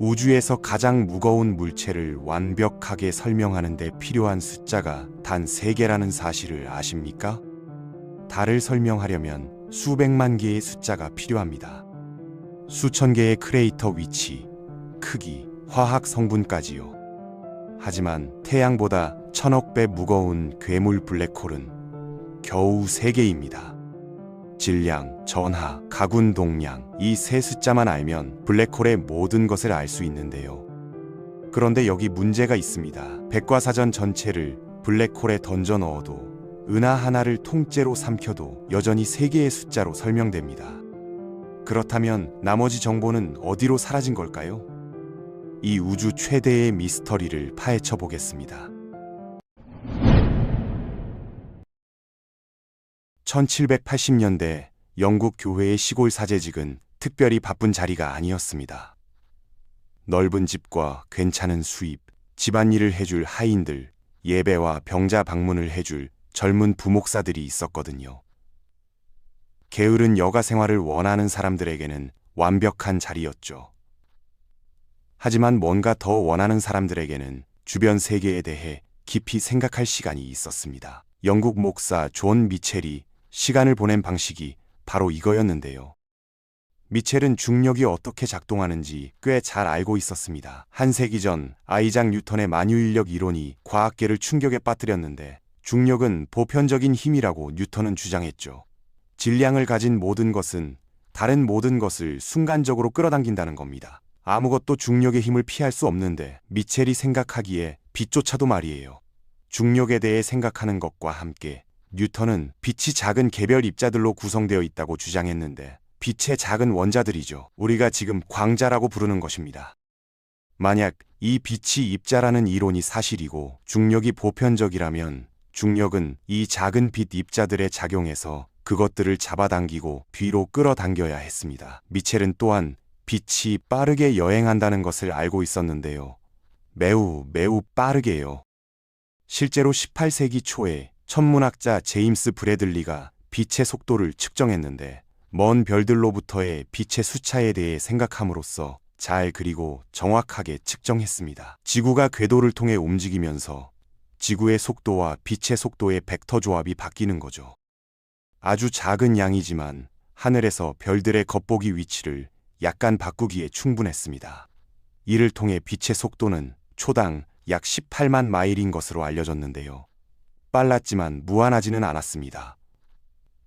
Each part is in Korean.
우주에서 가장 무거운 물체를 완벽하게 설명하는 데 필요한 숫자가 단 3개라는 사실을 아십니까? 달을 설명하려면 수백만 개의 숫자가 필요합니다. 수천 개의 크레이터 위치, 크기, 화학 성분까지요. 하지만 태양보다 1000억 배 무거운 괴물 블랙홀은 겨우 3개입니다. 질량, 전하, 가군 동량, 이 세 숫자만 알면 블랙홀의 모든 것을 알 수 있는데요. 그런데 여기 문제가 있습니다. 백과사전 전체를 블랙홀에 던져 넣어도 은하 하나를 통째로 삼켜도 여전히 3개의 숫자로 설명됩니다. 그렇다면 나머지 정보는 어디로 사라진 걸까요? 이 우주 최대의 미스터리를 파헤쳐 보겠습니다. 1780년대 영국 교회의 시골 사제직은 특별히 바쁜 자리가 아니었습니다. 넓은 집과 괜찮은 수입, 집안일을 해줄 하인들, 예배와 병자 방문을 해줄 젊은 부목사들이 있었거든요. 게으른 여가 생활을 원하는 사람들에게는 완벽한 자리였죠. 하지만 뭔가 더 원하는 사람들에게는 주변 세계에 대해 깊이 생각할 시간이 있었습니다. 영국 목사 존 미첼이 시간을 보낸 방식이 바로 이거였는데요. 미첼은 중력이 어떻게 작동하는지 꽤 잘 알고 있었습니다. 한 세기 전 아이작 뉴턴의 만유인력 이론이 과학계를 충격에 빠뜨렸는데 중력은 보편적인 힘이라고 뉴턴은 주장했죠. 질량을 가진 모든 것은 다른 모든 것을 순간적으로 끌어당긴다는 겁니다. 아무것도 중력의 힘을 피할 수 없는데 미첼이 생각하기에 빛조차도 말이에요. 중력에 대해 생각하는 것과 함께 뉴턴은 빛이 작은 개별 입자들로 구성되어 있다고 주장했는데 빛의 작은 원자들이죠. 우리가 지금 광자라고 부르는 것입니다. 만약 이 빛이 입자라는 이론이 사실이고 중력이 보편적이라면 중력은 이 작은 빛 입자들에 작용해서 그것들을 잡아당기고 뒤로 끌어당겨야 했습니다. 미첼은 또한 빛이 빠르게 여행한다는 것을 알고 있었는데요. 매우 빠르게요. 실제로 18세기 초에 천문학자 제임스 브래들리가 빛의 속도를 측정했는데 먼 별들로부터의 빛의 수차에 대해 생각함으로써 잘 그리고 정확하게 측정했습니다. 지구가 궤도를 통해 움직이면서 지구의 속도와 빛의 속도의 벡터 조합이 바뀌는 거죠. 아주 작은 양이지만 하늘에서 별들의 겉보기 위치를 약간 바꾸기에 충분했습니다. 이를 통해 빛의 속도는 초당 약 18만 마일인 것으로 알려졌는데요. 빨랐지만 무한하지는 않았습니다.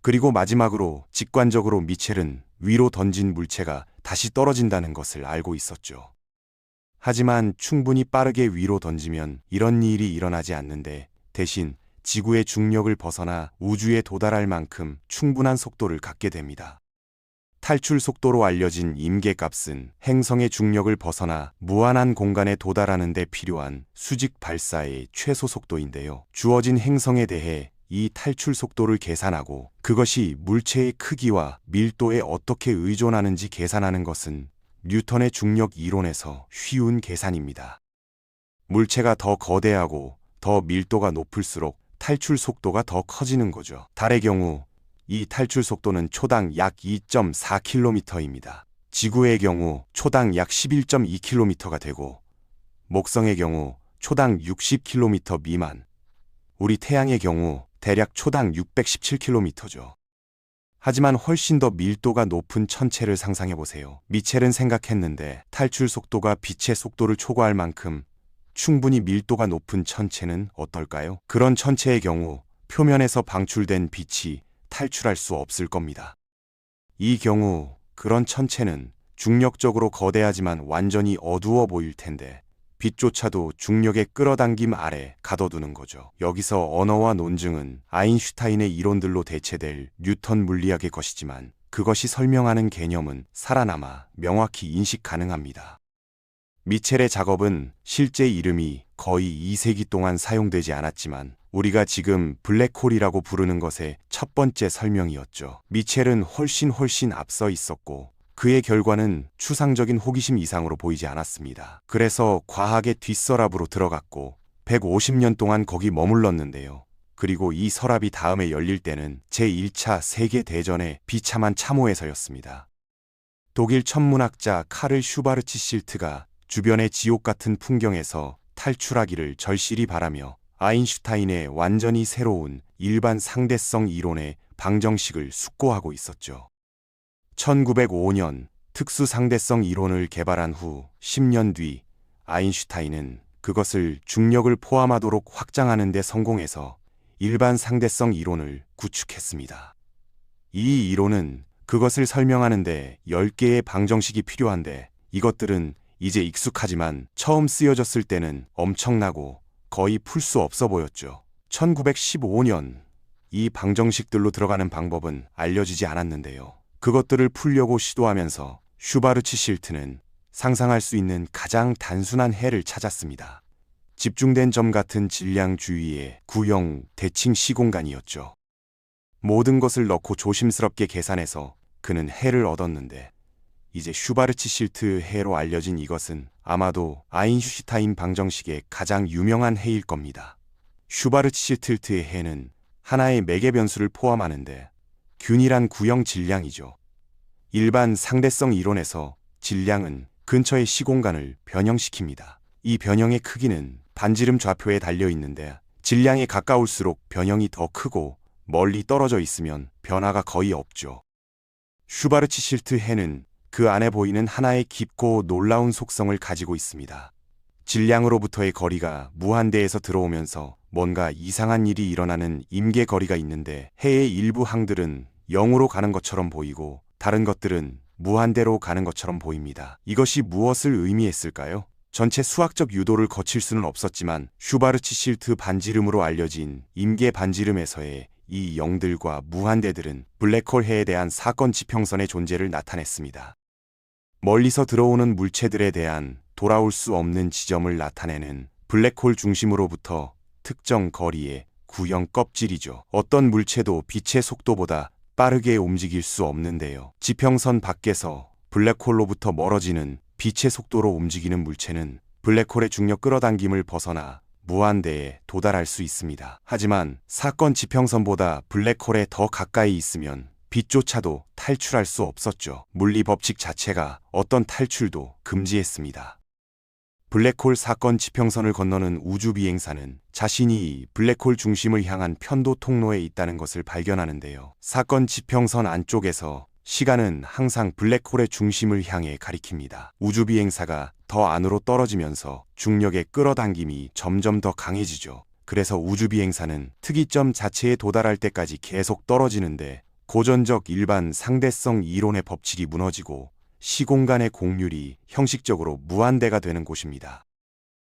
그리고 마지막으로 직관적으로 미첼은 위로 던진 물체가 다시 떨어진다는 것을 알고 있었죠. 하지만 충분히 빠르게 위로 던지면 이런 일이 일어나지 않는데 대신 지구의 중력을 벗어나 우주에 도달할 만큼 충분한 속도를 갖게 됩니다. 탈출 속도로 알려진 임계값은 행성의 중력을 벗어나 무한한 공간에 도달하는 데 필요한 수직 발사의 최소 속도인데요. 주어진 행성에 대해 이 탈출 속도를 계산하고 그것이 물체의 크기와 밀도에 어떻게 의존하는지 계산하는 것은 뉴턴의 중력 이론에서 쉬운 계산입니다. 물체가 더 거대하고 더 밀도가 높을수록 탈출 속도가 더 커지는 거죠. 달의 경우 이 탈출 속도는 초당 약 2.4km입니다. 지구의 경우 초당 약 11.2km가 되고 목성의 경우 초당 60km 미만, 우리 태양의 경우 대략 초당 617km죠. 하지만 훨씬 더 밀도가 높은 천체를 상상해보세요. 미첼은 생각했는데 탈출 속도가 빛의 속도를 초과할 만큼 충분히 밀도가 높은 천체는 어떨까요? 그런 천체의 경우 표면에서 방출된 빛이 탈출할 수 없을 겁니다. 이 경우 그런 천체는 중력적으로 거대하지만 완전히 어두워 보일 텐데 빛조차도 중력의 끌어당김 아래 가둬두는 거죠. 여기서 언어와 논증은 아인슈타인의 이론들로 대체될 뉴턴 물리학의 것이지만 그것이 설명하는 개념은 살아남아 명확히 인식 가능합니다. 미첼의 작업은 실제 이름이 거의 2세기 동안 사용되지 않았지만 우리가 지금 블랙홀이라고 부르는 것의 첫 번째 설명이었죠. 미첼은 훨씬 앞서 있었고 그의 결과는 추상적인 호기심 이상으로 보이지 않았습니다. 그래서 과학의 뒷서랍으로 들어갔고 150년 동안 거기 머물렀는데요. 그리고 이 서랍이 다음에 열릴 때는 제1차 세계대전의 비참한 참호에서였습니다. 독일 천문학자 카를 슈바르츠 실트가 주변의 지옥 같은 풍경에서 탈출하기를 절실히 바라며 아인슈타인의 완전히 새로운 일반 상대성 이론의 방정식을 숙고하고 있었죠. 1905년 특수 상대성 이론을 개발한 후 10년 뒤 아인슈타인은 그것을 중력을 포함하도록 확장하는 데 성공해서 일반 상대성 이론을 구축했습니다. 이 이론은 그것을 설명하는데 10개의 방정식이 필요한데 이것들은 이제 익숙하지만 처음 쓰여졌을 때는 엄청나고 거의 풀 수 없어 보였죠. 1915년 이 방정식들로 들어가는 방법은 알려지지 않았는데요. 그것들을 풀려고 시도하면서 슈바르츠 실트는 상상할 수 있는 가장 단순한 해를 찾았습니다. 집중된 점 같은 질량 주위의 구형 대칭 시공간이었죠. 모든 것을 넣고 조심스럽게 계산해서 그는 해를 얻었는데 이제 슈바르츠 실트 해로 알려진 이것은 아마도 아인슈타인 방정식의 가장 유명한 해일 겁니다. 슈바르츠 실트의 해는 하나의 매개 변수를 포함하는데 균일한 구형 질량이죠. 일반 상대성 이론에서 질량은 근처의 시공간을 변형시킵니다. 이 변형의 크기는 반지름 좌표에 달려 있는데 질량에 가까울수록 변형이 더 크고 멀리 떨어져 있으면 변화가 거의 없죠. 슈바르츠 실트 해는 그 안에 보이는 하나의 깊고 놀라운 속성을 가지고 있습니다. 질량으로부터의 거리가 무한대에서 들어오면서 뭔가 이상한 일이 일어나는 임계 거리가 있는데 해의 일부 항들은 0으로 가는 것처럼 보이고 다른 것들은 무한대로 가는 것처럼 보입니다. 이것이 무엇을 의미했을까요? 전체 수학적 유도를 거칠 수는 없었지만 슈바르츠 실트 반지름으로 알려진 임계 반지름에서의 이 0들과 무한대들은 블랙홀 해에 대한 사건 지평선의 존재를 나타냈습니다. 멀리서 들어오는 물체들에 대한 돌아올 수 없는 지점을 나타내는 블랙홀 중심으로부터 특정 거리의 구형 껍질이죠. 어떤 물체도 빛의 속도보다 빠르게 움직일 수 없는데요. 지평선 밖에서 블랙홀로부터 멀어지는 빛의 속도로 움직이는 물체는 블랙홀의 중력 끌어당김을 벗어나 무한대에 도달할 수 있습니다. 하지만 사건 지평선보다 블랙홀에 더 가까이 있으면 빛조차도 탈출할 수 없었죠. 물리 법칙 자체가 어떤 탈출도 금지했습니다. 블랙홀 사건 지평선을 건너는 우주 비행사는 자신이 블랙홀 중심을 향한 편도 통로에 있다는 것을 발견하는데요. 사건 지평선 안쪽에서 시간은 항상 블랙홀의 중심을 향해 가리킵니다. 우주 비행사가 더 안으로 떨어지면서 중력의 끌어당김이 점점 더 강해지죠. 그래서 우주 비행사는 특이점 자체에 도달할 때까지 계속 떨어지는데 고전적 일반 상대성 이론의 법칙이 무너지고 시공간의 곡률이 형식적으로 무한대가 되는 곳입니다.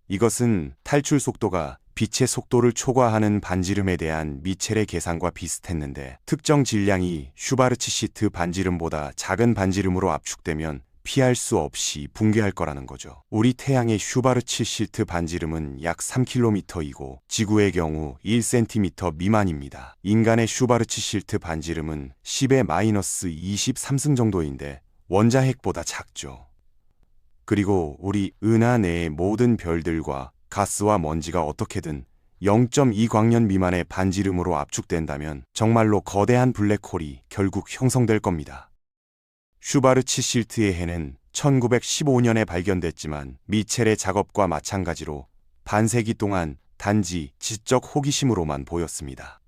이것은 탈출 속도가 빛의 속도를 초과하는 반지름에 대한 미첼의 계산과 비슷했는데 특정 질량이 슈바르츠 시트 반지름보다 작은 반지름으로 압축되면 피할 수 없이 붕괴할 거라는 거죠. 우리 태양의 슈바르츠 시트 반지름은 약 3km이고 지구의 경우 1cm 미만입니다. 인간의 슈바르츠 시트 반지름은 10의 마이너스 23승 정도인데 원자핵보다 작죠. 그리고 우리 은하 내의 모든 별들과 가스와 먼지가 어떻게든 0.2광년 미만의 반지름으로 압축된다면 정말로 거대한 블랙홀이 결국 형성될 겁니다. 슈바르츠 실트의 해는 1915년에 발견됐지만 미첼의 작업과 마찬가지로 반세기 동안 단지 지적 호기심으로만 보였습니다.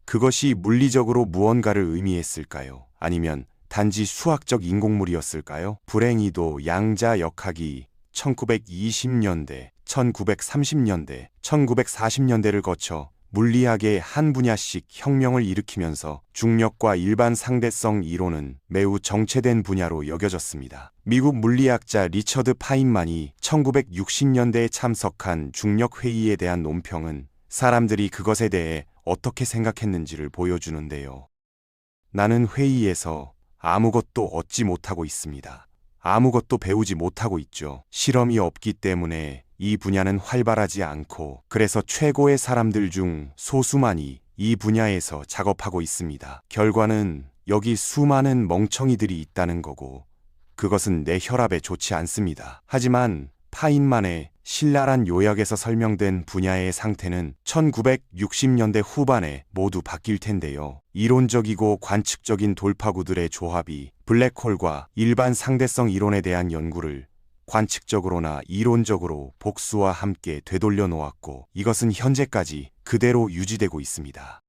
그것이 물리적으로 무언가를 의미했을까요? 아니면 단지 수학적 인공물이었을까요? 불행히도 양자 역학이 1920년대, 1930년대, 1940년대를 거쳐 물리학의 한 분야씩 혁명을 일으키면서 중력과 일반 상대성 이론은 매우 정체된 분야로 여겨졌습니다. 미국 물리학자 리처드 파인만이 1960년대에 참석한 중력회의에 대한 논평은 사람들이 그것에 대해 어떻게 생각했는지를 보여주는데요. 나는 회의에서 아무것도 얻지 못하고 있습니다. 아무것도 배우지 못하고 있죠. 실험이 없기 때문에 이 분야는 활발하지 않고 그래서 최고의 사람들 중 소수만이 이 분야에서 작업하고 있습니다. 결과는 여기 수많은 멍청이들이 있다는 거고 그것은 내 혈압에 좋지 않습니다. 하지만 파인만의 신랄한 요약에서 설명된 분야의 상태는 1960년대 후반에 모두 바뀔 텐데요. 이론적이고 관측적인 돌파구들의 조합이 블랙홀과 일반 상대성 이론에 대한 연구를 관측적으로나 이론적으로 복수와 함께 되돌려 놓았고 이것은 현재까지 그대로 유지되고 있습니다.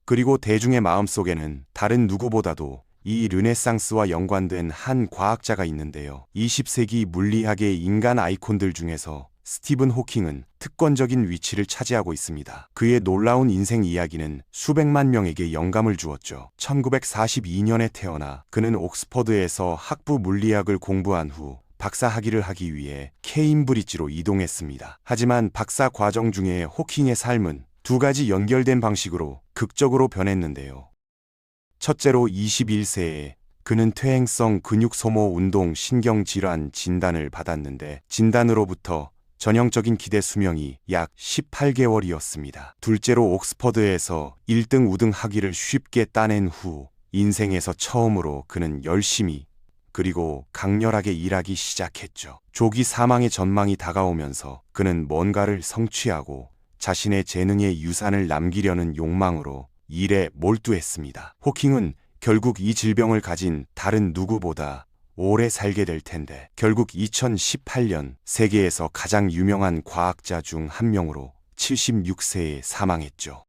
그리고 대중의 마음속에는 다른 누구보다도 이 르네상스와 연관된 한 과학자가 있는데요. 20세기 물리학의 인간 아이콘들 중에서 스티븐 호킹은 특권적인 위치를 차지하고 있습니다. 그의 놀라운 인생 이야기는 수백만 명에게 영감을 주었죠. 1942년에 태어나 그는 옥스퍼드에서 학부 물리학을 공부한 후 박사 학위를 하기 위해 케임브리지로 이동했습니다. 하지만 박사 과정 중에 호킹의 삶은 두 가지 연결된 방식으로 극적으로 변했는데요. 첫째로 21세에 그는 퇴행성 근육소모 운동 신경질환 진단을 받았는데 진단으로부터 전형적인 기대 수명이 약 18개월이었습니다. 둘째로 옥스퍼드에서 1등 우등 학위를 쉽게 따낸 후 인생에서 처음으로 그는 열심히 그리고 강렬하게 일하기 시작했죠. 조기 사망의 전망이 다가오면서 그는 뭔가를 성취하고 자신의 재능의 유산을 남기려는 욕망으로 일에 몰두했습니다. 호킹은 결국 이 질병을 가진 다른 누구보다 오래 살게 될 텐데 결국 2018년 세계에서 가장 유명한 과학자 중 한 명으로 76세에 사망했죠.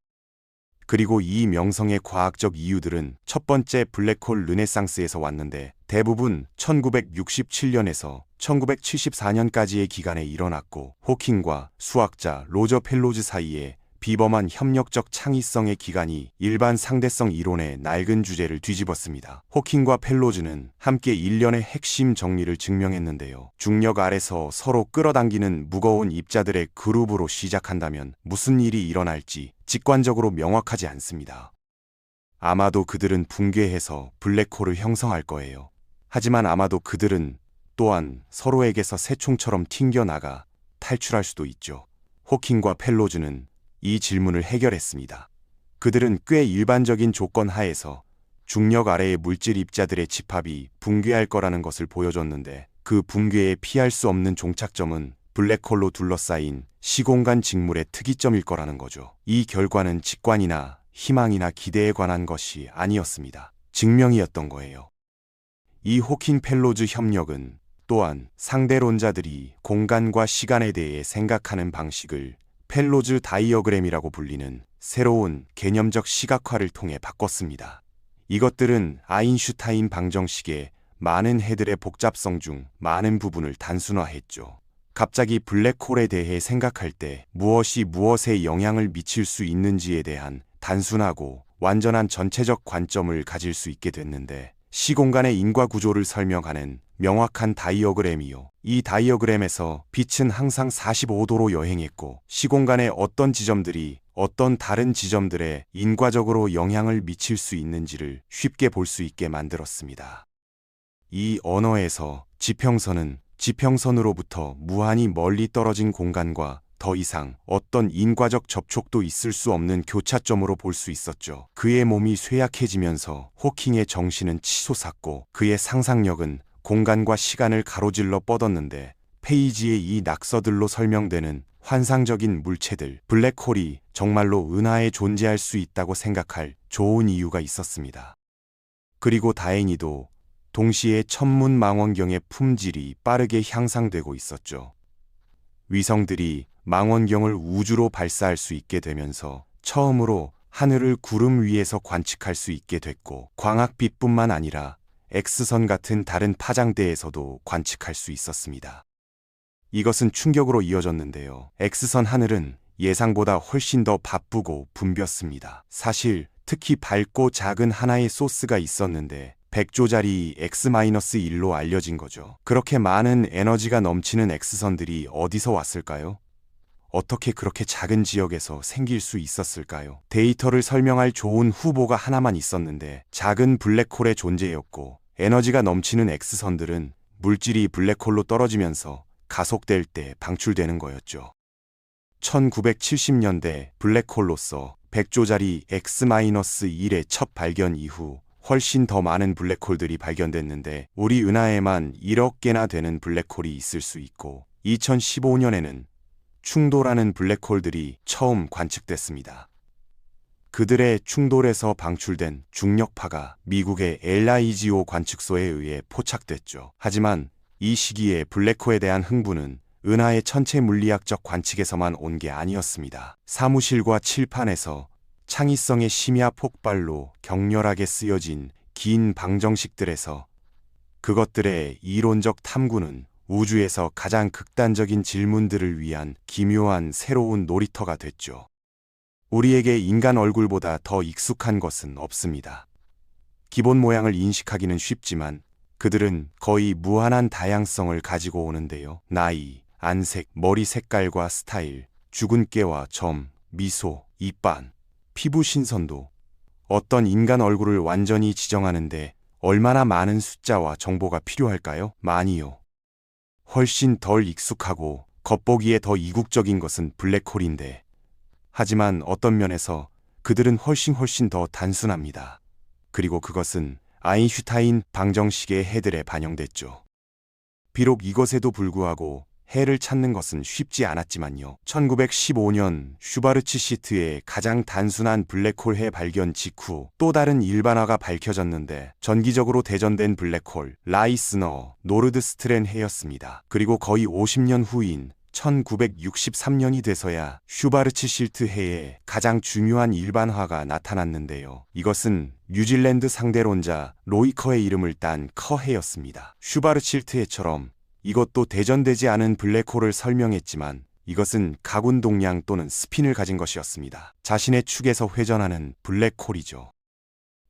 그리고 이 명성의 과학적 이유들은 첫 번째 블랙홀 르네상스에서 왔는데 대부분 1967년에서 1974년까지의 기간에 일어났고 호킹과 수학자 로저 펠로즈 사이에 비범한 협력적 창의성의 기간이 일반 상대성 이론의 낡은 주제를 뒤집었습니다. 호킹과 펠로즈는 함께 일련의 핵심 정리를 증명했는데요. 중력 아래서 서로 끌어당기는 무거운 입자들의 그룹으로 시작한다면 무슨 일이 일어날지 직관적으로 명확하지 않습니다. 아마도 그들은 붕괴해서 블랙홀을 형성할 거예요. 하지만 아마도 그들은 또한 서로에게서 새총처럼 튕겨나가 탈출할 수도 있죠. 호킹과 펠로즈는 이 질문을 해결했습니다. 그들은 꽤 일반적인 조건 하에서 중력 아래의 물질 입자들의 집합이 붕괴할 거라는 것을 보여줬는데 그 붕괴에 피할 수 없는 종착점은 블랙홀로 둘러싸인 시공간 직물의 특이점일 거라는 거죠. 이 결과는 직관이나 희망이나 기대에 관한 것이 아니었습니다. 증명이었던 거예요. 이 호킹 펠로즈 협력은 또한 상대론자들이 공간과 시간에 대해 생각하는 방식을 펠로즈 다이어그램이라고 불리는 새로운 개념적 시각화를 통해 바꿨습니다. 이것들은 아인슈타인 방정식의 많은 해들의 복잡성 중 많은 부분을 단순화했죠. 갑자기 블랙홀에 대해 생각할 때 무엇이 무엇에 영향을 미칠 수 있는지에 대한 단순하고 완전한 전체적 관점을 가질 수 있게 됐는데 시공간의 인과 구조를 설명하는 명확한 다이어그램이요. 이 다이어그램에서 빛은 항상 45도로 여행했고 시공간의 어떤 지점들이 어떤 다른 지점들에 인과적으로 영향을 미칠 수 있는지를 쉽게 볼 수 있게 만들었습니다. 이 언어에서 지평선은 지평선으로부터 무한히 멀리 떨어진 공간과 더 이상 어떤 인과적 접촉도 있을 수 없는 교차점으로 볼 수 있었죠. 그의 몸이 쇠약해지면서 호킹의 정신은 치솟았고 그의 상상력은 공간과 시간을 가로질러 뻗었는데 페이지의 이 낙서들로 설명되는 환상적인 물체들, 블랙홀이 정말로 은하에 존재할 수 있다고 생각할 좋은 이유가 있었습니다. 그리고 다행히도 동시에 천문망원경의 품질이 빠르게 향상되고 있었죠. 위성들이 망원경을 우주로 발사할 수 있게 되면서 처음으로 하늘을 구름 위에서 관측할 수 있게 됐고 광학빛뿐만 아니라 X선 같은 다른 파장대에서도 관측할 수 있었습니다. 이것은 충격으로 이어졌는데요. X선 하늘은 예상보다 훨씬 더 바쁘고 붐볐습니다. 사실 특히 밝고 작은 하나의 소스가 있었는데 100조짜리 X-1로 알려진 거죠. 그렇게 많은 에너지가 넘치는 X선들이 어디서 왔을까요? 어떻게 그렇게 작은 지역에서 생길 수 있었을까요? 데이터를 설명할 좋은 후보가 하나만 있었는데 작은 블랙홀의 존재였고 에너지가 넘치는 X선들은 물질이 블랙홀로 떨어지면서 가속될 때 방출되는 거였죠. 1970년대 블랙홀로서 100조짜리 X-1의 첫 발견 이후 훨씬 더 많은 블랙홀들이 발견됐는데 우리 은하에만 1억 개나 되는 블랙홀이 있을 수 있고 2015년에는 충돌하는 블랙홀들이 처음 관측됐습니다. 그들의 충돌에서 방출된 중력파가 미국의 LIGO 관측소에 의해 포착됐죠. 하지만 이 시기에 블랙홀에 대한 흥부는 은하의 천체 물리학적 관측에서만 온 게 아니었습니다. 사무실과 칠판에서 창의성의 심야 폭발로 격렬하게 쓰여진 긴 방정식들에서 그것들의 이론적 탐구는 우주에서 가장 극단적인 질문들을 위한 기묘한 새로운 놀이터가 됐죠. 우리에게 인간 얼굴보다 더 익숙한 것은 없습니다. 기본 모양을 인식하기는 쉽지만 그들은 거의 무한한 다양성을 가지고 오는데요. 나이, 안색, 머리 색깔과 스타일, 주근깨와 점, 미소, 이빨, 피부 신선도, 어떤 인간 얼굴을 완전히 지정하는데 얼마나 많은 숫자와 정보가 필요할까요? 많이요. 훨씬 덜 익숙하고 겉보기에 더 이국적인 것은 블랙홀인데, 하지만 어떤 면에서 그들은 훨씬 더 단순합니다. 그리고 그것은 아인슈타인 방정식의 해들에 반영됐죠. 비록 이것에도 불구하고 해를 찾는 것은 쉽지 않았지만요. 1915년 슈바르츠 시트의 가장 단순한 블랙홀 해 발견 직후 또 다른 일반화가 밝혀졌는데 전기적으로 대전된 블랙홀 라이스너 노르드스트렌 해였습니다. 그리고 거의 50년 후인 1963년이 돼서야 슈바르츠 실트 해의 가장 중요한 일반화가 나타났는데요. 이것은 뉴질랜드 상대론자 로이커의 이름을 딴 커해였습니다. 슈바르츠 실트 해처럼 이것도 대전되지 않은 블랙홀을 설명했지만 이것은 가군 동량 또는 스핀을 가진 것이었습니다. 자신의 축에서 회전하는 블랙홀이죠.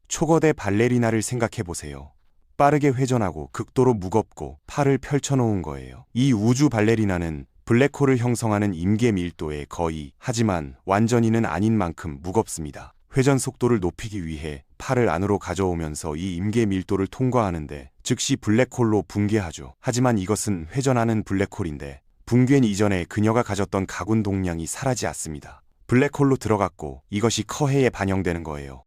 초거대 발레리나를 생각해보세요. 빠르게 회전하고 극도로 무겁고 팔을 펼쳐놓은 거예요. 이 우주 발레리나는 블랙홀을 형성하는 임계 밀도의 거의, 하지만 완전히는 아닌 만큼 무겁습니다. 회전 속도를 높이기 위해 팔을 안으로 가져오면서 이 임계 밀도를 통과하는데 즉시 블랙홀로 붕괴하죠. 하지만 이것은 회전하는 블랙홀인데 붕괴 이전에 그녀가 가졌던 가군 동량이 사라지지 않습니다. 블랙홀로 들어갔고 이것이 커해에 반영되는 거예요.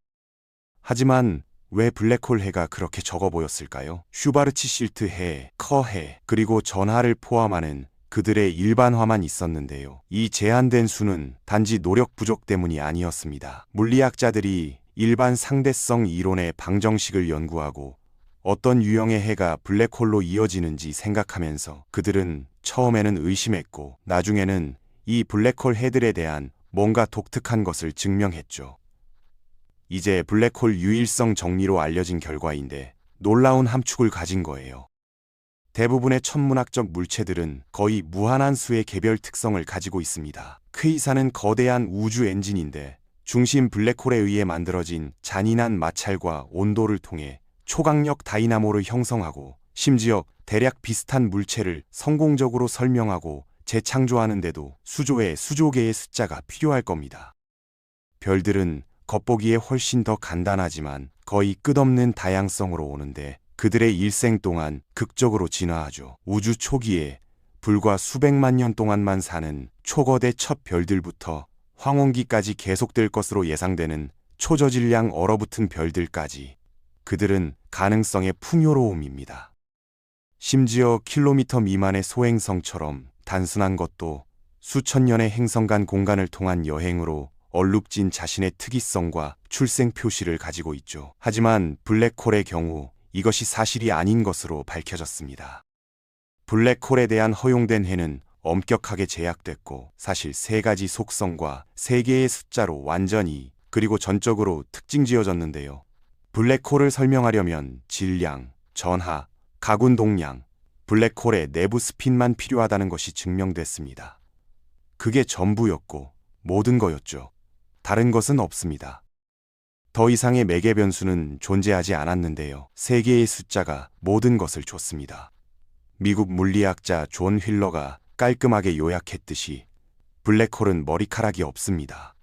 하지만 왜 블랙홀 해가 그렇게 적어 보였을까요? 슈바르츠 실트 해, 커해, 그리고 전하를 포함하는 그들의 일반화만 있었는데요. 이 제한된 수는 단지 노력 부족 때문이 아니었습니다. 물리학자들이 일반 상대성 이론의 방정식을 연구하고 어떤 유형의 해가 블랙홀로 이어지는지 생각하면서 그들은 처음에는 의심했고 나중에는 이 블랙홀 해들에 대한 뭔가 독특한 것을 증명했죠. 이제 블랙홀 유일성 정리로 알려진 결과인데 놀라운 함축을 가진 거예요. 대부분의 천문학적 물체들은 거의 무한한 수의 개별 특성을 가지고 있습니다. 퀘이사는 거대한 우주 엔진인데 중심 블랙홀에 의해 만들어진 잔인한 마찰과 온도를 통해 초강력 다이나모를 형성하고 심지어 대략 비슷한 물체를 성공적으로 설명하고 재창조하는데도 수조의 수조개의 숫자가 필요할 겁니다. 별들은 겉보기에 훨씬 더 간단하지만 거의 끝없는 다양성으로 오는데 그들의 일생 동안 극적으로 진화하죠. 우주 초기에 불과 수백만 년 동안만 사는 초거대 첫 별들부터 황혼기까지 계속될 것으로 예상되는 초저질량 얼어붙은 별들까지 그들은 가능성의 풍요로움입니다. 심지어 킬로미터 미만의 소행성처럼 단순한 것도 수천 년의 행성 간 공간을 통한 여행으로 얼룩진 자신의 특이성과 출생 표시를 가지고 있죠. 하지만 블랙홀의 경우 이것이 사실이 아닌 것으로 밝혀졌습니다. 블랙홀에 대한 허용된 해는 엄격하게 제약됐고 사실 3가지 속성과 3개의 숫자로 완전히 그리고 전적으로 특징 지어졌는데요. 블랙홀을 설명하려면 질량, 전하, 가군 동량, 블랙홀의 내부 스핀만 필요하다는 것이 증명됐습니다. 그게 전부였고 모든 거였죠. 다른 것은 없습니다. 더 이상의 매개 변수는 존재하지 않았는데요. 3개의 숫자가 모든 것을 줬습니다. 미국 물리학자 존 휠러가 깔끔하게 요약했듯이 블랙홀은 머리카락이 없습니다.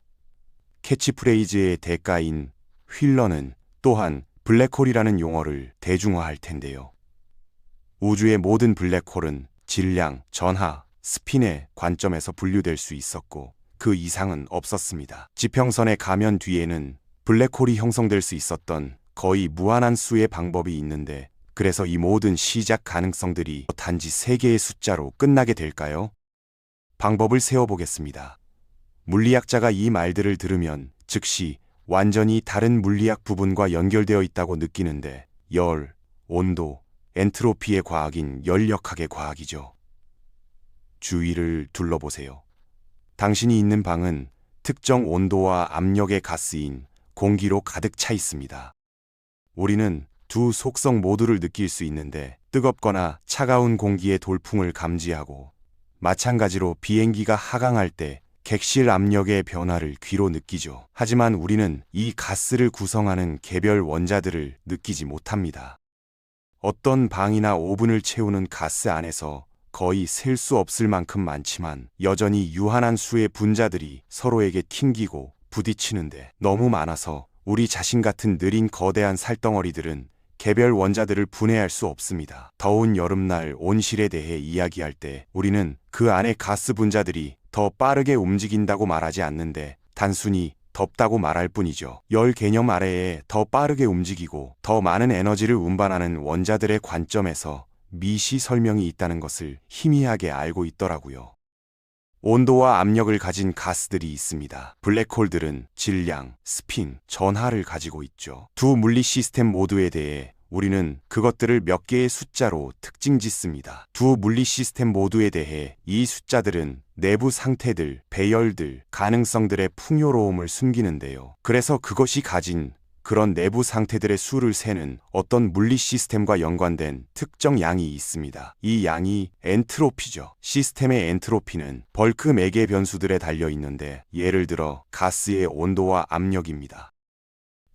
캐치프레이즈의 대가인 휠러는 또한 블랙홀이라는 용어를 대중화할 텐데요. 우주의 모든 블랙홀은 질량, 전하, 스핀의 관점에서 분류될 수 있었고 그 이상은 없었습니다. 지평선의 가면 뒤에는 블랙홀이 형성될 수 있었던 거의 무한한 수의 방법이 있는데 그래서 이 모든 시작 가능성들이 단지 3개의 숫자로 끝나게 될까요? 방법을 세워보겠습니다. 물리학자가 이 말들을 들으면 즉시 완전히 다른 물리학 부분과 연결되어 있다고 느끼는데 열, 온도, 엔트로피의 과학인 열역학의 과학이죠. 주위를 둘러보세요. 당신이 있는 방은 특정 온도와 압력의 가스인 공기로 가득 차 있습니다. 우리는 두 속성 모두를 느낄 수 있는데 뜨겁거나 차가운 공기의 돌풍을 감지하고 마찬가지로 비행기가 하강할 때 객실 압력의 변화를 귀로 느끼죠. 하지만 우리는 이 가스를 구성하는 개별 원자들을 느끼지 못합니다. 어떤 방이나 오븐을 채우는 가스 안에서 거의 셀 수 없을 만큼 많지만 여전히 유한한 수의 분자들이 서로에게 튕기고 부딪히는데 너무 많아서 우리 자신 같은 느린 거대한 살덩어리들은 개별 원자들을 분해할 수 없습니다. 더운 여름날 온실에 대해 이야기할 때 우리는 그 안의 가스 분자들이 더 빠르게 움직인다고 말하지 않는데 단순히 덥다고 말할 뿐이죠. 열 개념 아래에 더 빠르게 움직이고 더 많은 에너지를 운반하는 원자들의 관점에서 미시 설명이 있다는 것을 희미하게 알고 있더라고요. 온도와 압력을 가진 가스들이 있습니다. 블랙홀들은 질량, 스핀, 전하를 가지고 있죠. 두 물리 시스템 모두에 대해 우리는 그것들을 몇 개의 숫자로 특징 짓습니다. 두 물리 시스템 모두에 대해 이 숫자들은 내부 상태들, 배열들, 가능성들의 풍요로움을 숨기는데요. 그래서 그것이 가진 그런 내부 상태들의 수를 세는 어떤 물리 시스템과 연관된 특정 양이 있습니다. 이 양이 엔트로피죠. 시스템의 엔트로피는 벌크 매개 변수들에 달려 있는데 예를 들어 가스의 온도와 압력입니다.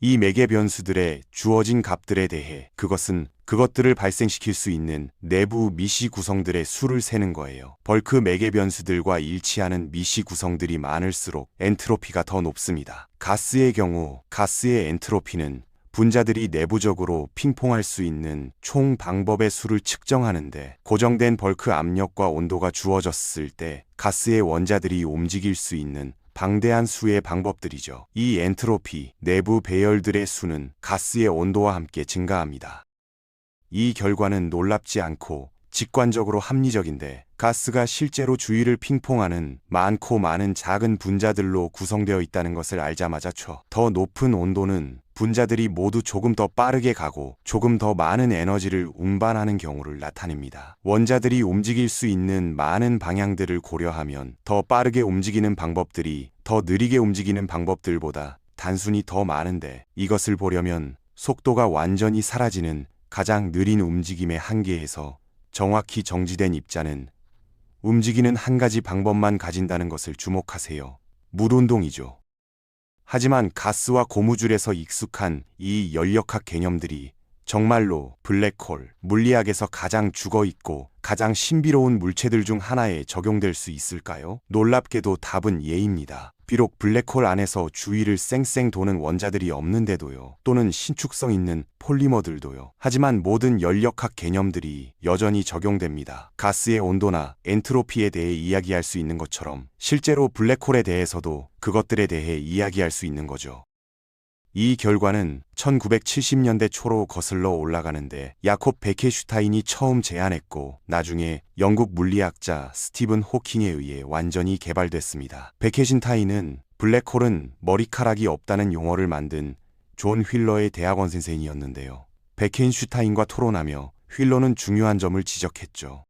이 매개 변수들의 주어진 값들에 대해 그것은 그것들을 발생시킬 수 있는 내부 미시 구성들의 수를 세는 거예요. 벌크 매개 변수들과 일치하는 미시 구성들이 많을수록 엔트로피가 더 높습니다. 가스의 경우 가스의 엔트로피는 분자들이 내부적으로 핑퐁할 수 있는 총 방법의 수를 측정하는데 고정된 벌크 압력과 온도가 주어졌을 때 가스의 원자들이 움직일 수 있는 방대한 수의 방법들이죠. 이 엔트로피, 내부 배열들의 수는 가스의 온도와 함께 증가합니다. 이 결과는 놀랍지 않고 직관적으로 합리적인데 가스가 실제로 주위를 핑퐁하는 많고 많은 작은 분자들로 구성되어 있다는 것을 알자마자 더 높은 온도는 분자들이 모두 조금 더 빠르게 가고 조금 더 많은 에너지를 운반하는 경우를 나타냅니다. 원자들이 움직일 수 있는 많은 방향들을 고려하면 더 빠르게 움직이는 방법들이 더 느리게 움직이는 방법들보다 단순히 더 많은데 이것을 보려면 속도가 완전히 사라지는 가장 느린 움직임의 한계에서 정확히 정지된 입자는 움직이는 한 가지 방법만 가진다는 것을 주목하세요. 물운동이죠. 하지만 가스와 고무줄에서 익숙한 이 열역학 개념들이 정말로 블랙홀, 물리학에서 가장 죽어있고 가장 신비로운 물체들 중 하나에 적용될 수 있을까요? 놀랍게도 답은 예입니다. 비록 블랙홀 안에서 주위를 쌩쌩 도는 원자들이 없는데도요. 또는 신축성 있는 폴리머들도요. 하지만 모든 열역학 개념들이 여전히 적용됩니다. 가스의 온도나 엔트로피에 대해 이야기할 수 있는 것처럼 실제로 블랙홀에 대해서도 그것들에 대해 이야기할 수 있는 거죠. 이 결과는 1970년대 초로 거슬러 올라가는데 야콥 베케슈타인이 처음 제안했고 나중에 영국 물리학자 스티븐 호킹에 의해 완전히 개발됐습니다. 베케슈타인은 블랙홀은 머리카락이 없다는 용어를 만든 존 휠러의 대학원 선생이었는데요. 베켄슈타인과 토론하며 휠러는 중요한 점을 지적했죠.